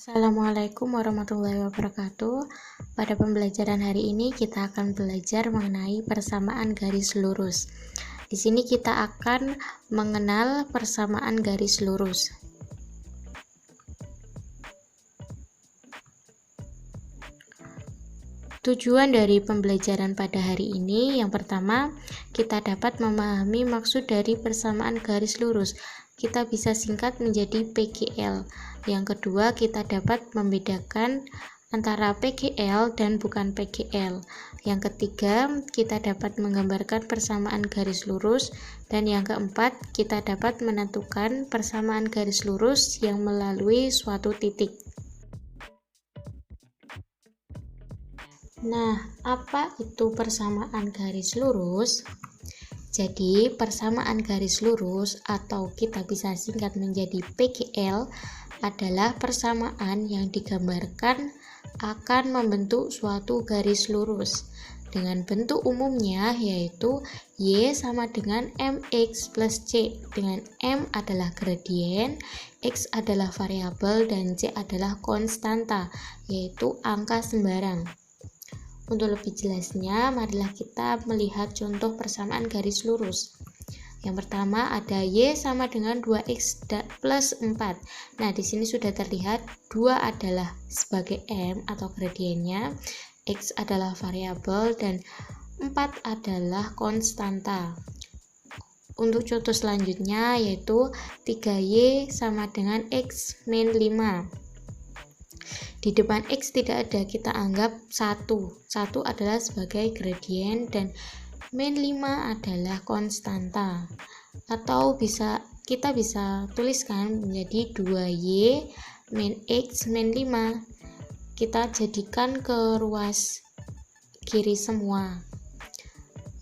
Assalamualaikum warahmatullahi wabarakatuh. Pada pembelajaran hari ini kita akan belajar mengenai persamaan garis lurus. Di sini kita akan mengenal persamaan garis lurus. Tujuan dari pembelajaran pada hari ini, yang pertama, kita dapat memahami maksud dari persamaan garis lurus. Kita bisa singkat menjadi PGL. Yang kedua, kita dapat membedakan antara PGL dan bukan PGL. Yang ketiga, kita dapat menggambarkan persamaan garis lurus. Dan yang keempat, kita dapat menentukan persamaan garis lurus yang melalui suatu titik. Nah, apa itu persamaan garis lurus? Jadi, persamaan garis lurus atau kita bisa singkat menjadi PGL adalah persamaan yang digambarkan akan membentuk suatu garis lurus dengan bentuk umumnya yaitu Y sama dengan MX plus C, dengan M adalah gradien, X adalah variabel, dan C adalah konstanta, yaitu angka sembarang. Untuk lebih jelasnya, marilah kita melihat contoh persamaan garis lurus. Yang pertama ada Y sama dengan 2X plus 4. Nah, di sini sudah terlihat 2 adalah sebagai M atau gradiennya, X adalah variabel, dan 4 adalah konstanta. Untuk contoh selanjutnya yaitu 3Y sama dengan X min 5. Di depan X tidak ada, kita anggap 1. 1 adalah sebagai gradien dan min 5 adalah konstanta. Atau kita bisa tuliskan menjadi 2Y min X min 5. Kita jadikan ke ruas kiri semua.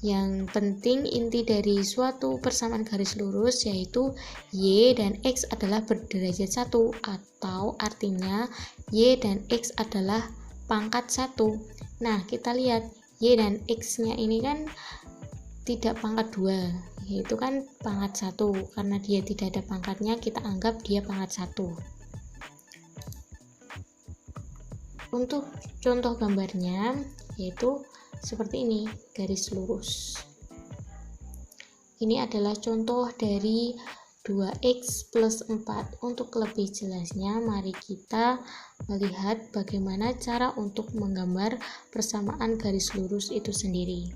Yang penting inti dari suatu persamaan garis lurus yaitu Y dan X adalah berderaja 1, atau artinya Y dan X adalah pangkat 1. Nah, kita lihat Y dan X nya ini kan tidak pangkat 2, yaitu kan pangkat 1. Karena dia tidak ada pangkatnya, kita anggap dia pangkat 1. Untuk contoh gambarnya yaitu seperti ini, garis lurus. Ini adalah contoh dari 2X plus 4. Untuk lebih jelasnya, mari kita melihat bagaimana cara untuk menggambar persamaan garis lurus itu sendiri.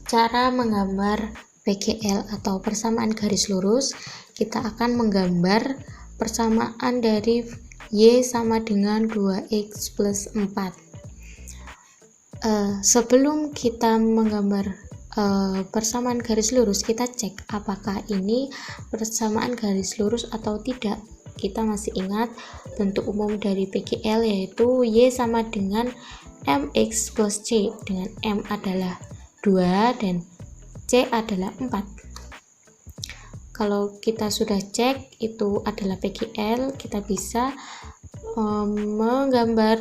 Cara menggambar PGL atau persamaan garis lurus, kita akan menggambar persamaan dari Y sama dengan 2X plus 4. Sebelum kita menggambar persamaan garis lurus, kita cek apakah ini persamaan garis lurus atau tidak. Kita masih ingat bentuk umum dari PGL yaitu Y sama dengan MX plus C, dengan M adalah 2 dan C adalah 4. Kalau kita sudah cek itu adalah PGL, kita bisa menggambar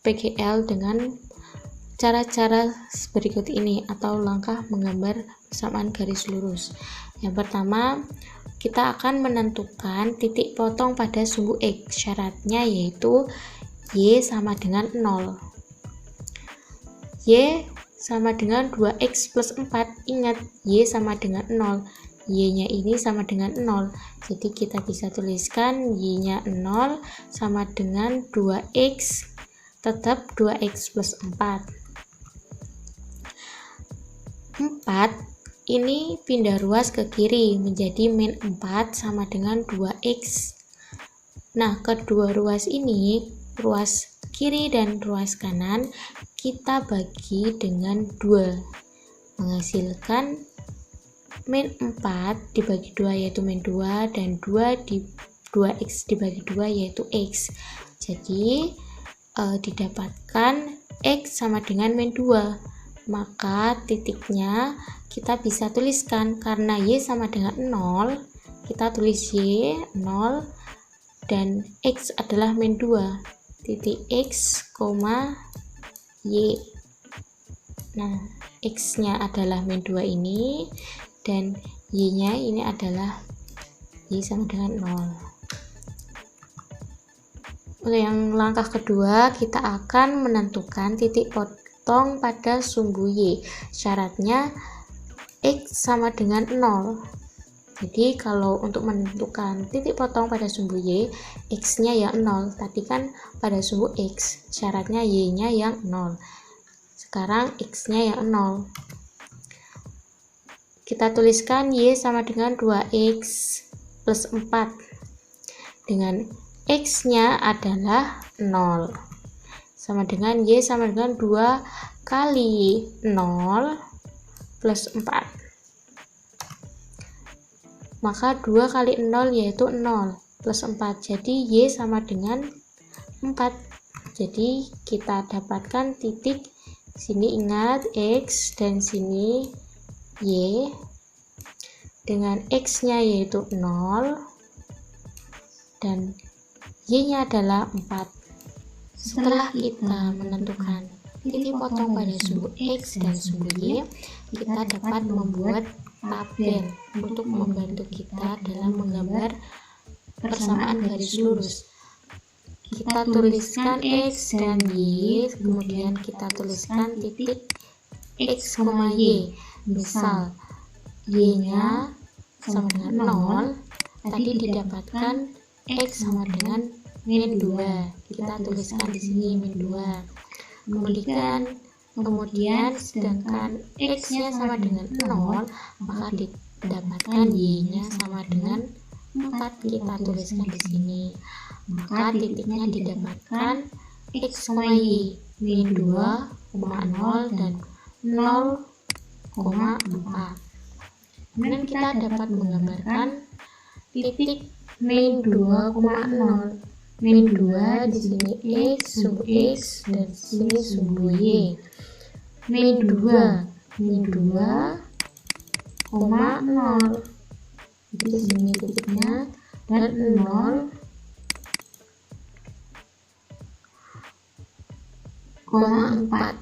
PGL dengan cara-cara berikut ini atau langkah menggambar persamaan garis lurus. Yang pertama, kita akan menentukan titik potong pada sumbu X. Syaratnya yaitu Y sama dengan 0. Y sama dengan 2X plus 4. Ingat, Y sama dengan 0. Y-nya ini sama dengan 0. Jadi kita bisa tuliskan Y-nya 0 sama dengan 2X, tetap 2X plus 4. 4 ini pindah ruas ke kiri menjadi min 4 sama dengan 2X. Nah, kedua ruas ini, ruas kiri dan ruas kanan, kita bagi dengan 2, menghasilkan min 4 dibagi 2 yaitu min 2, dan 2X dibagi 2 yaitu X. Jadi didapatkan X sama dengan min 2. Maka titiknya kita bisa tuliskan, karena Y sama dengan 0, kita tulis Y 0 dan X adalah min 2. Titik X, Y. Nah, X nya adalah min 2 ini, dan Y nya ini adalah Y sama dengan 0. Untuk yang langkah kedua, kita akan menentukan titik potong pada sumbu Y. Syaratnya X sama dengan 0. Jadi kalau untuk menentukan titik potong pada sumbu Y, X-nya yang 0. Tadi kan pada sumbu X, syaratnya Y-nya yang 0. Sekarang X-nya yang 0. Kita tuliskan Y sama dengan 2X plus 4. Dengan X-nya adalah 0. Sama dengan Y sama dengan 2 kali 0 plus 4. Maka 2 kali 0 yaitu 0 plus 4. Jadi Y sama dengan 4. Jadi kita dapatkan titik sini, ingat X, dan sini Y. Dengan X-nya yaitu 0 dan Y-nya adalah 4. Setelah kita menentukan titik potong pada sumbu X dan sumbu Y, kita dapat membuat tabel untuk membantu kita dalam menggambar persamaan garis lurus. Kita tuliskan X dan Y, kemudian kita tuliskan titik X, Y. Misal Y-nya sama dengan 0, tadi didapatkan X sama dengan min 2. Kita tuliskan di sini min 2. Kemudian sedangkan X-nya sama dengan 0, maka didapatkan Y-nya sama dengan 4. Kita tuliskan di sini. Maka titiknya didapatkan X, Y min 2,0 dan 0,4. Kemudian kita dapat menggambarkan titik min 2,0. Min 2 di sini X, sumbu X, dan sini sumbu Y. Min 2,0. Di sini titiknya, dan 0,4.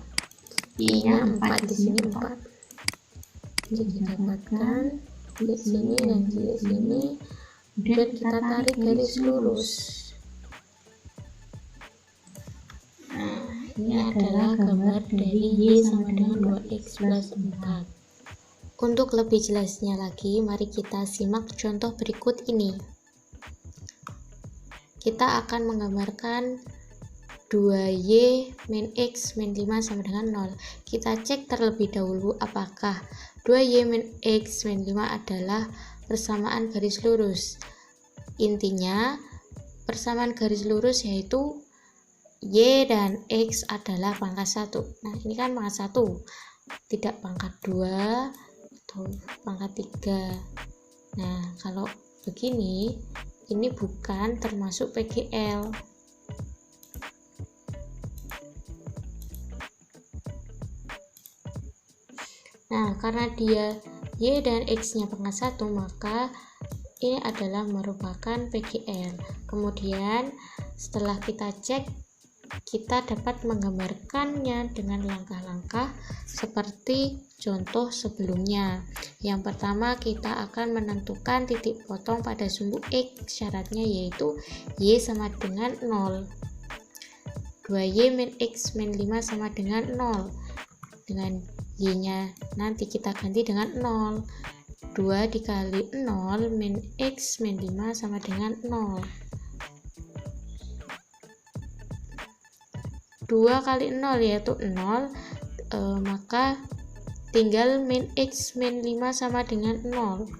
Y-nya 4 di sini 4. Jadi dapatkan di sini dan di sini. Kemudian kita tarik garis lurus. Nah, ini adalah gambar dari Y sama dengan 2X plus 4. Untuk lebih jelasnya lagi, mari kita simak contoh berikut ini. Kita akan menggambarkan 2Y min X min 5 sama dengan 0. Kita cek terlebih dahulu apakah 2Y min X min 5 adalah persamaan garis lurus. Intinya, persamaan garis lurus yaitu Y dan X adalah pangkat 1. Nah, ini kan pangkat 1, tidak pangkat 2 atau pangkat 3. Nah, kalau begini, ini bukan termasuk PGL. Nah, karena dia Y dan X-nya pangkat 1, maka ini adalah merupakan PGL. Kemudian setelah kita cek, kita dapat menggambarkannya dengan langkah-langkah seperti contoh sebelumnya. Yang pertama, kita akan menentukan titik potong pada sumbu X. Syaratnya yaitu Y sama dengan 0. 2Y min X min 5 sama dengan 0. Dengan Y-nya nanti kita ganti dengan 0. 2 dikali 0 min X min 5 sama dengan 0. 2 kali 0 yaitu 0, maka tinggal min X min 5 sama dengan 0.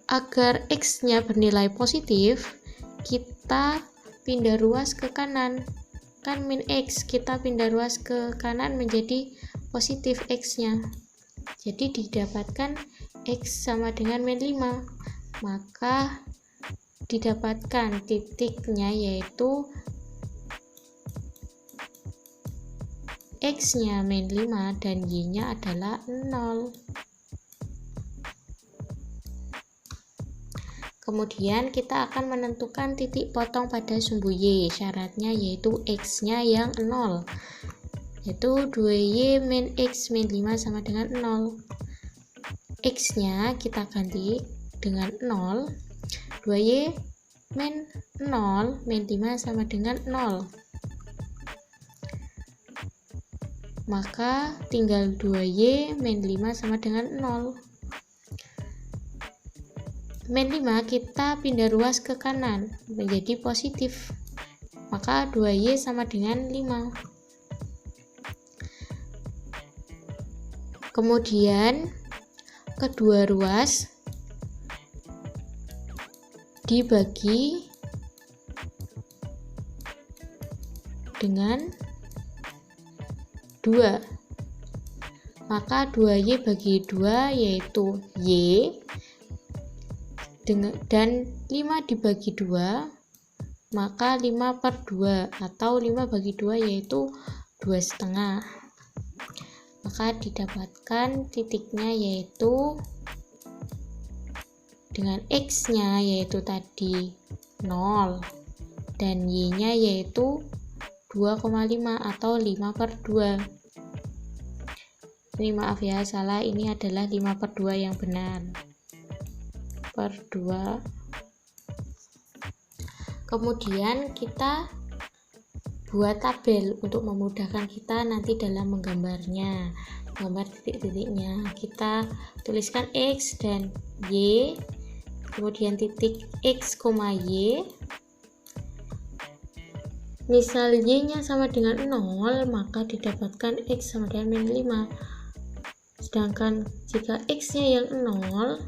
Agar X-nya bernilai positif, kita pindah ruas ke kanan. Kan min X, kita pindah ruas ke kanan menjadi positif X-nya. Jadi didapatkan X sama dengan min 5. Maka didapatkan titiknya yaitu X-nya min 5 dan Y-nya adalah 0. Kemudian kita akan menentukan titik potong pada sumbu Y. Syaratnya yaitu X-nya yang 0. Yaitu 2Y min X min 5 sama dengan 0. X-nya kita ganti dengan 0, 2Y min 0 min 5 sama dengan 0. Maka tinggal 2Y min 5 sama dengan 0. Min 5 kita pindah ruas ke kanan menjadi positif. Maka 2Y sama dengan 5. Kemudian kedua ruas dibagi dengan 2. Maka 2Y bagi 2 yaitu Y, dan 5 dibagi 2 maka 5/2 atau 5 bagi 2 yaitu 2,5. Maka didapatkan titiknya yaitu dengan X nya yaitu tadi 0 dan Y nya yaitu 2,5 atau 5/2. Ini maaf ya, salah, ini adalah 5/2 yang benar. Per 2. Kemudian kita buat tabel untuk memudahkan kita nanti dalam menggambarnya, gambar titik-titiknya. Kita tuliskan X dan Y, kemudian titik X, Y. Misal Y nya sama dengan 0, maka didapatkan X sama dengan min 5. Sedangkan jika X nya yang 0,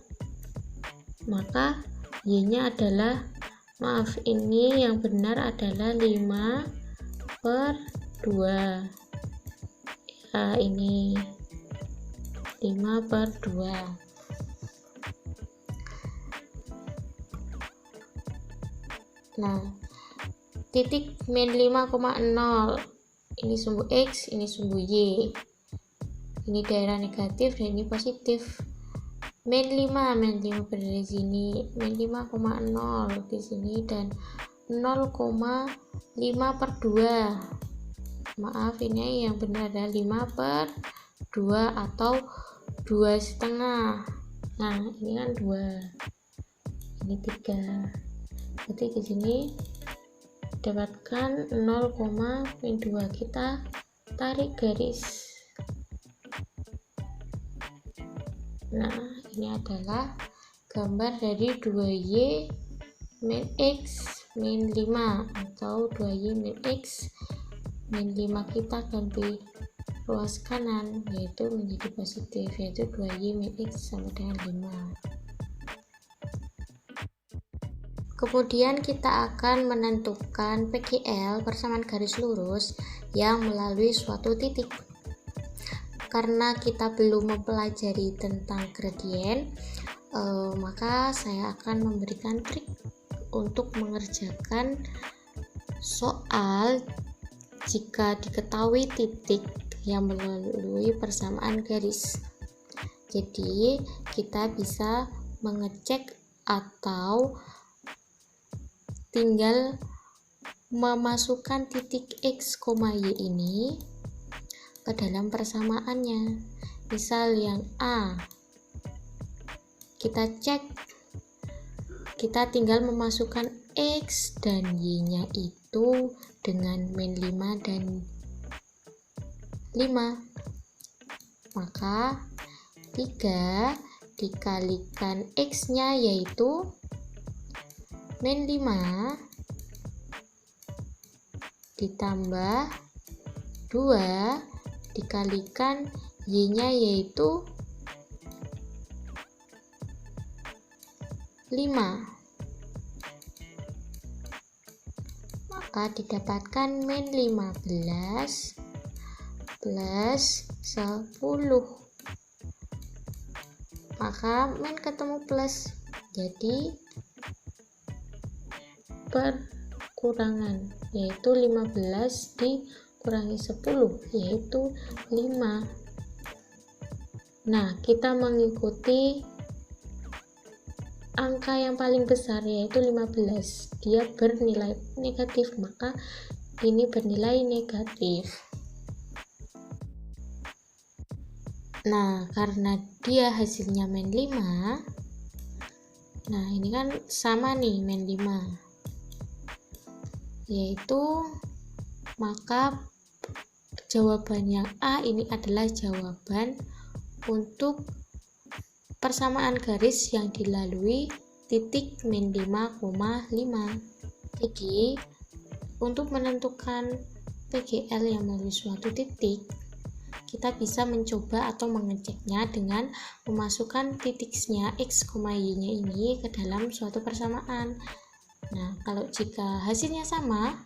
maka Y nya adalah, maaf, ini yang benar adalah 5/2. Ya, ini 5/2. Nah, titik min 5,0 ini sumbu X, ini sumbu Y, ini daerah negatif dan ini positif. Min 5 berada di sini, min 5,0 di sini, dan 0,5/2. Maaf, ini yang benar adalah 5/2 atau 2,5. Nah, ini kan 2, ini 3. Berarti di sini dapatkan 0,2. Kita tarik garis. Nah, ini adalah gambar dari 2Y min X min 5 atau 2Y min X min 5. Kita ganti ruas kanan yaitu menjadi positif, yaitu 2Y min X sama dengan 5. Kemudian kita akan menentukan PGL persamaan garis lurus yang melalui suatu titik. Karena kita belum mempelajari tentang gradien, maka saya akan memberikan trik untuk mengerjakan soal jika diketahui titik yang melalui persamaan garis. Jadi kita bisa mengecek atau tinggal memasukkan titik X, Y ini ke dalam persamaannya. Misal yang A, kita cek, kita tinggal memasukkan X dan Y nya itu dengan min 5 dan 5. Maka 3 dikalikan X nya yaitu min 5 ditambah 2 dikalikan Y nya yaitu 5. Maka didapatkan min 15 plus 10. Maka min ketemu plus, jadi perkurangan, yaitu 15 dikurangi 10 yaitu 5. Nah, kita mengikuti angka yang paling besar yaitu 15. Dia bernilai negatif, maka ini bernilai negatif. Nah, karena dia hasilnya min 5, Nah, ini kan sama nih min 5. Yaitu maka jawaban yang A ini adalah jawaban untuk persamaan garis yang dilalui titik min 5,5. Jadi, untuk menentukan PGL yang melalui suatu titik, kita bisa mencoba atau mengeceknya dengan memasukkan titiknya X, Y-nya ini ke dalam suatu persamaan. Nah, kalau jika hasilnya sama,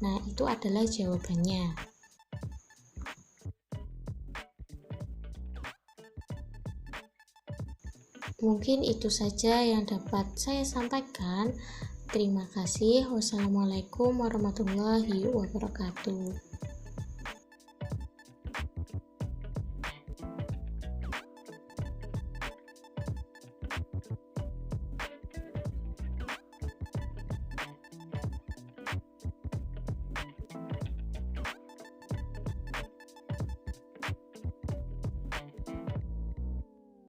nah itu adalah jawabannya. Mungkin itu saja yang dapat saya sampaikan. Terima kasih. Wassalamualaikum warahmatullahi wabarakatuh.